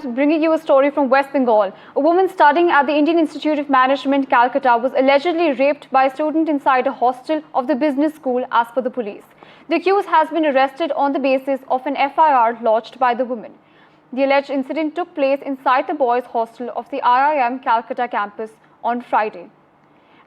Bringing you a story from West Bengal. A woman studying at the Indian Institute of Management, Calcutta, was allegedly raped by a student inside a hostel of the business school, as per the police. The accused has been arrested on the basis of an FIR lodged by the woman. The alleged incident took place inside the boys' hostel of the IIM Calcutta campus on Friday.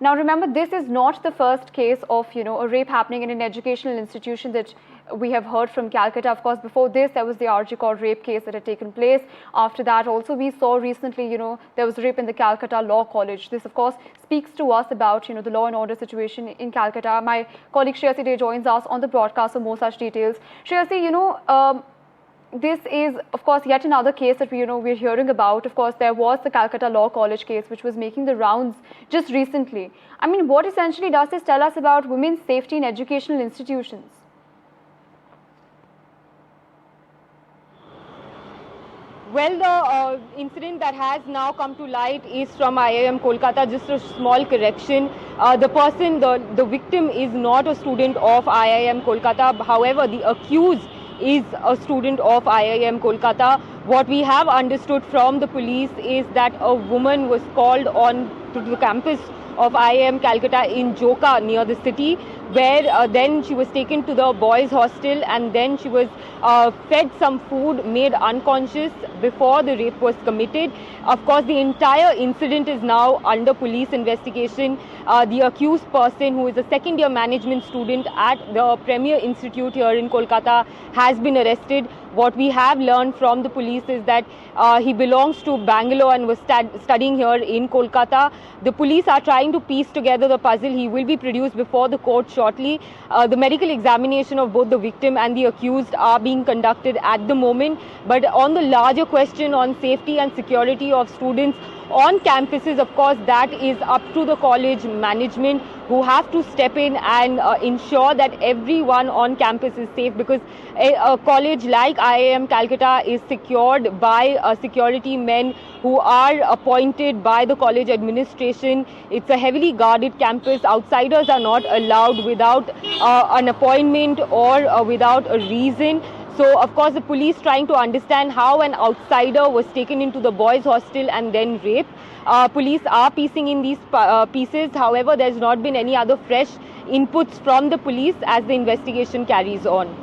Now remember, this is not the first case of a rape happening in an educational institution that we have heard from Calcutta. Of course, before this there was the RG Kaur rape case that had taken place. After that also we saw recently there was rape in the Calcutta Law College. This of course speaks to us about the law and order situation in Calcutta. My colleague Shreyasi Dey joins us on the broadcast for more such details. Shreyasi, this is, of course, yet another case that we're hearing about. Of course, there was the Calcutta Law College case, which was making the rounds just recently. I mean, what essentially does this tell us about women's safety in educational institutions? Well, the incident that has now come to light is from IIM Kolkata. Just a small correction. The victim is not a student of IIM Kolkata. However, the accused is a student of IIM Kolkata. What we have understood from the police is that a woman was called on to the campus of IIM Calcutta in Joka, near the city, where then she was taken to the boys' hostel, and then she was fed some food, made unconscious before the rape was committed. Of course, the entire incident is now under police investigation. The accused person, who is a second-year management student at the Premier Institute here in Kolkata, has been arrested. What we have learned from the police is that he belongs to Bangalore and was studying here in Kolkata. The police are trying to piece together the puzzle. He will be produced before the court shortly. The medical examination of both the victim and the accused are being conducted at the moment. But on the larger question on safety and security of students on campuses, of course, that is up to the college management, who have to step in and ensure that everyone on campus is safe, because a college like IIM Calcutta is secured by security men who are appointed by the college administration. It's a heavily guarded campus. Outsiders are not allowed without an appointment or without a reason. So, of course, the police trying to understand how an outsider was taken into the boys' hostel and then raped. Police are piecing in these pieces. However, there's not been any other fresh inputs from the police as the investigation carries on.